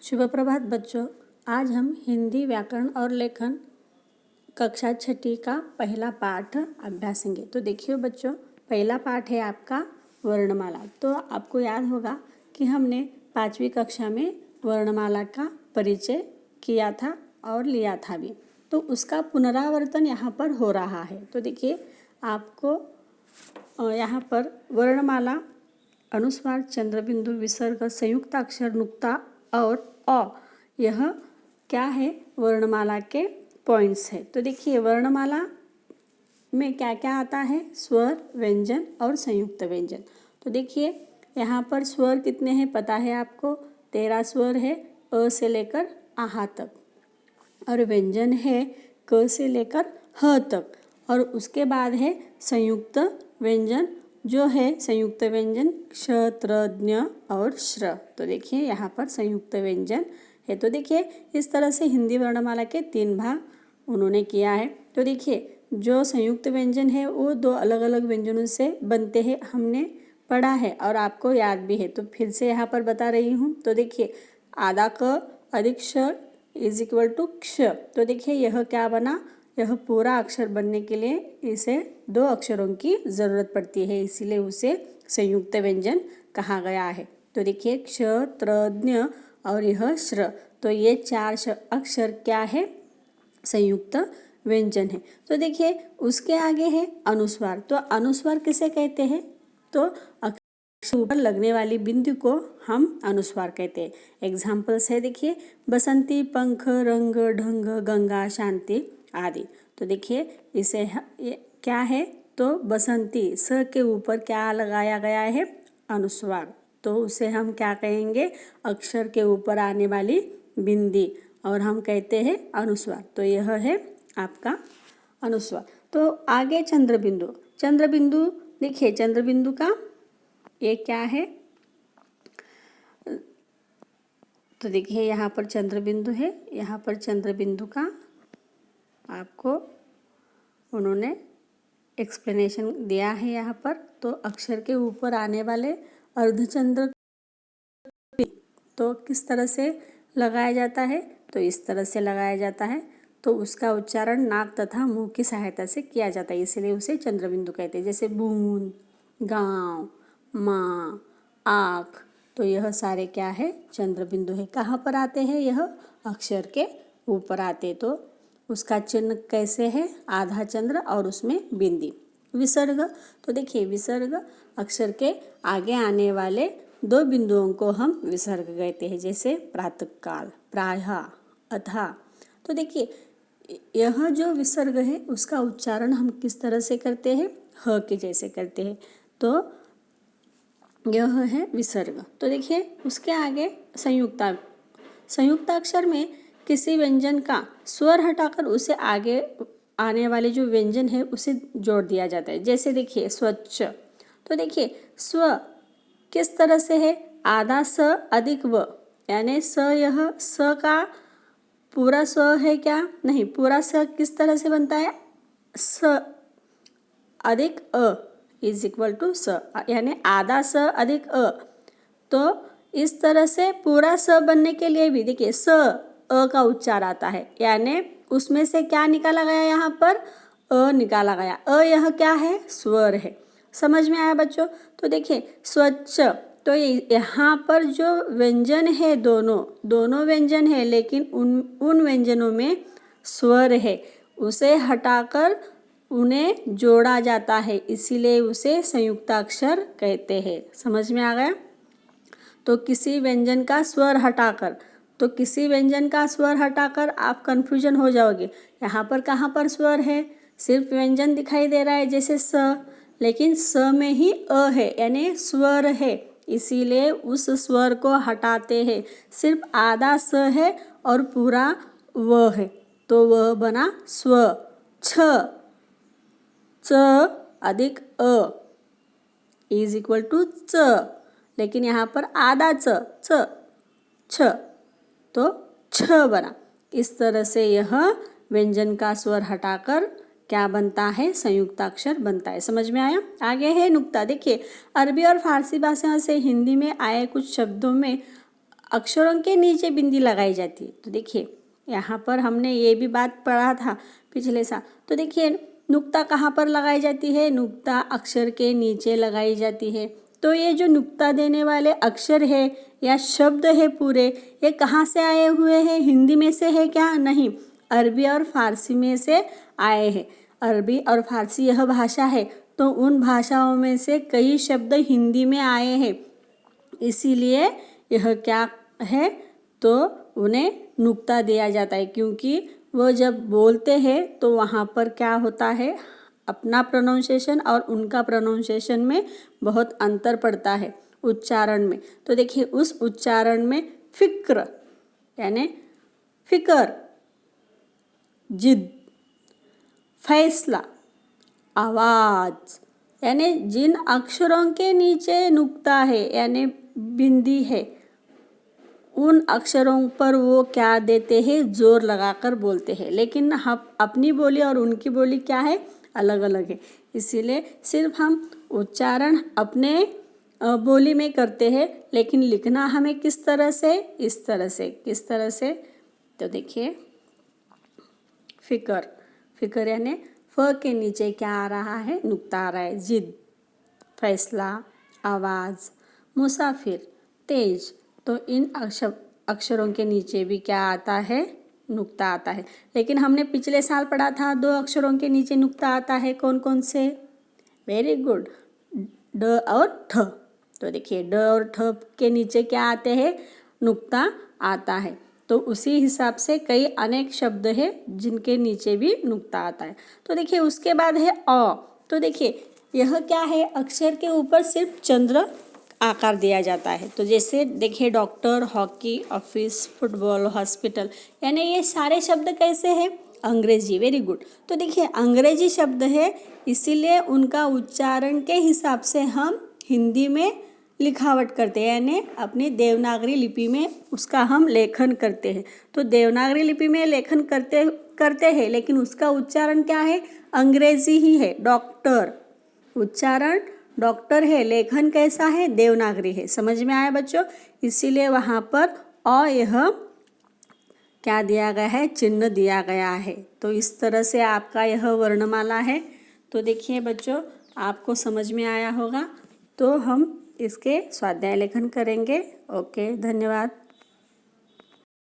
शुभ प्रभात बच्चों। आज हम हिंदी व्याकरण और लेखन कक्षा 6 का पहला पाठ अभ्यासेंगे। तो देखिए बच्चों, पहला पाठ है आपका वर्णमाला। तो आपको याद होगा कि हमने 5वीं कक्षा में वर्णमाला का परिचय किया था और लिया था भी। तो उसका पुनरावर्तन यहाँ पर हो रहा है। तो देखिए आपको यहाँ पर वर्णमाला, अनुस्वार, चंद्रबिंदु, विसर्ग, संयुक्त अक्षर, नुक्ता और अ, यह क्या है, वर्णमाला के पॉइंट्स है। तो देखिए वर्णमाला में क्या क्या आता है, स्वर, व्यंजन और संयुक्त व्यंजन। तो देखिए यहाँ पर स्वर कितने हैं पता है आपको, 13 स्वर है अ से लेकर आहा तक, और व्यंजन है क से लेकर ह तक, और उसके बाद है संयुक्त व्यंजन, जो है संयुक्त व्यंजन क्ष, त्र, ज्ञ और श्र। तो देखिए यहाँ पर संयुक्त व्यंजन है। तो देखिए इस तरह से हिंदी वर्णमाला के 3 भाग उन्होंने किया है। तो देखिए जो संयुक्त व्यंजन है वो 2 अलग अलग व्यंजनों से बनते हैं, हमने पढ़ा है और आपको याद भी है। तो फिर से यहाँ पर बता रही हूँ। तो देखिए आधा क अधिक श इज इक्वल टू क्ष। तो देखिए यह क्या बना, यह पूरा अक्षर बनने के लिए इसे 2 अक्षरों की ज़रूरत पड़ती है, इसीलिए उसे संयुक्त व्यंजन कहा गया है। तो देखिए क्ष, त्र, ज्ञ और यह श्र, तो ये 4 अक्षर क्या है, संयुक्त व्यंजन है। तो देखिए उसके आगे है अनुस्वार। तो अनुस्वार किसे कहते हैं, तो अक्षर ऊपर लगने वाली बिंदु को हम अनुस्वार कहते हैं। एग्जाम्पल्स है देखिए, बसंती, पंख, रंग, ढंग, गंगा, शांति आदि। तो देखिए इसे ये क्या है, तो बसंती स के ऊपर क्या लगाया गया है, अनुस्वार। तो उसे हम क्या कहेंगे, अक्षर के ऊपर आने वाली बिंदी, और हम कहते हैं अनुस्वार। तो यह है आपका अनुस्वार। तो आगे चंद्रबिंदु। चंद्रबिंदु देखिए, चंद्रबिंदु का ये क्या है, तो देखिए यहाँ पर चंद्रबिंदु है, यहाँ पर चंद्रबिंदु का आपको उन्होंने एक्सप्लेनेशन दिया है यहाँ पर। तो अक्षर के ऊपर आने वाले अर्धचंद्र तो किस तरह से लगाया जाता है, तो इस तरह से लगाया जाता है। तो उसका उच्चारण नाक तथा मुंह की सहायता से किया जाता है, इसलिए उसे चंद्रबिंदु कहते हैं। जैसे बूंद, गांव, माँ, आँख, तो यह सारे क्या है, चंद्रबिंदु है। कहाँ पर आते हैं, यह अक्षर के ऊपर आते। तो उसका चिन्ह कैसे है, आधा चंद्र और उसमें बिंदी। विसर्ग, तो देखिए विसर्ग अक्षर के आगे आने वाले 2 बिंदुओं को हम विसर्ग कहते हैं, जैसे प्रातःकाल, प्रायः, अथा। तो देखिए यह जो विसर्ग है उसका उच्चारण हम किस तरह से करते हैं, ह के जैसे करते हैं। तो यह है विसर्ग। तो देखिए उसके आगे संयुक्ताक्षर में किसी व्यंजन का स्वर हटाकर उसे आगे आने वाले जो व्यंजन है उसे जोड़ दिया जाता है। जैसे देखिए स्वच्छ। तो देखिए स्व किस तरह से है, आधा स अधिक व, यानी स, यह स का पूरा स है क्या, नहीं, पूरा स किस तरह से बनता है, स अधिक अ इज इक्वल टू स, यानी आधा स अधिक अ। तो इस तरह से पूरा स बनने के लिए भी देखिए स अ का उच्चार आता है, यानी उसमें से क्या निकाला गया, यहाँ पर अ निकाला गया। अ यह क्या है, स्वर है। समझ में आया बच्चों। तो देखिए स्वच्छ, तो यहाँ पर जो व्यंजन है, दोनों व्यंजन है, लेकिन उन व्यंजनों में स्वर है, उसे हटाकर उन्हें जोड़ा जाता है, इसीलिए उसे संयुक्ताक्षर कहते हैं। समझ में आ गया। तो किसी व्यंजन का स्वर हटाकर आप कंफ्यूजन हो जाओगे, यहाँ पर कहाँ पर स्वर है, सिर्फ व्यंजन दिखाई दे रहा है जैसे स, लेकिन स में ही अ है, यानी स्वर है, इसीलिए उस स्वर को हटाते हैं। सिर्फ आधा स है और पूरा व है, तो वह बना स्व। छ, च अधिक अ इज इक्वल टू च, लेकिन यहाँ पर आधा च, छ, तो छ बना। इस तरह से यह व्यंजन का स्वर हटाकर क्या बनता है, संयुक्ताक्षर बनता है। समझ में आया। आगे है नुक्ता। देखिए अरबी और फारसी भाषा से हिंदी में आए कुछ शब्दों में अक्षरों के नीचे बिंदी लगाई जाती है। तो देखिए यहाँ पर हमने ये भी बात पढ़ा था पिछले साल। तो देखिए नुक्ता कहाँ पर लगाई जाती है? नुक्ता अक्षर के नीचे लगाई जाती है। तो ये जो नुक्ता देने वाले अक्षर है या शब्द है पूरे, ये कहाँ से आए हुए हैं? हिंदी में से है क्या? नहीं, अरबी और फारसी में से आए हैं। अरबी और फारसी यह भाषा है, तो उन भाषाओं में से कई शब्द हिंदी में आए हैं, इसीलिए यह क्या है? तो उन्हें नुक्ता दिया जाता है, क्योंकि वो जब बोलते हैं तो वहाँ पर क्या होता है, अपना प्रोनाउंसिएशन और उनका प्रोनाउंसिएशन में बहुत अंतर पड़ता है उच्चारण में। तो देखिए उस उच्चारण में फिक्र यानी फिकर, जिद, फैसला, आवाज़, यानी जिन अक्षरों के नीचे नुक्ता है यानी बिंदी है, उन अक्षरों पर वो क्या देते हैं? जोर लगाकर बोलते हैं। लेकिन हम अपनी बोली और उनकी बोली क्या है? अलग अलग है। इसीलिए सिर्फ हम उच्चारण अपने बोली में करते हैं, लेकिन लिखना हमें किस तरह से? इस तरह से। किस तरह से? तो देखिए फिकर, फिकर यानी फ के नीचे क्या आ रहा है? नुक्ता आ रहा है। जिद, फैसला, आवाज़, मुसाफिर, तेज। तो इन अक्षरों के नीचे भी क्या आता है? नुक्ता आता है। लेकिन हमने पिछले साल पढ़ा था 2 अक्षरों के नीचे नुक्ता आता है, कौन कौन से? वेरी गुड, ड और ठ। तो देखिए ड और ठ के नीचे क्या आते हैं? नुक्ता आता है। तो उसी हिसाब से कई अनेक शब्द है जिनके नीचे भी नुक्ता आता है। तो देखिए उसके बाद है अ। तो देखिए यह क्या है? अक्षर के ऊपर सिर्फ चंद्र आकार दिया जाता है। तो जैसे देखिए doctor, hockey, office, football, hospital, यानी ये सारे शब्द कैसे हैं? अंग्रेजी। Very good. तो देखिए अंग्रेजी शब्द है, इसीलिए उनका उच्चारण के हिसाब से हम हिंदी में लिखावट करते हैं, यानी अपनी देवनागरी लिपि में उसका हम लेखन करते हैं। तो देवनागरी लिपि में लेखन करते हैं, लेकिन उसका उच्चारण क्या है? अंग्रेजी ही है। डॉक्टर उच्चारण डॉक्टर है, लेखन कैसा है? देवनागरी है। समझ में आया बच्चों? इसीलिए वहाँ पर अ यह क्या दिया गया है? चिन्ह दिया गया है। तो इस तरह से आपका यह वर्णमाला है। तो देखिए बच्चों आपको समझ में आया होगा। तो हम इसके स्वाध्याय लेखन करेंगे। ओके, धन्यवाद।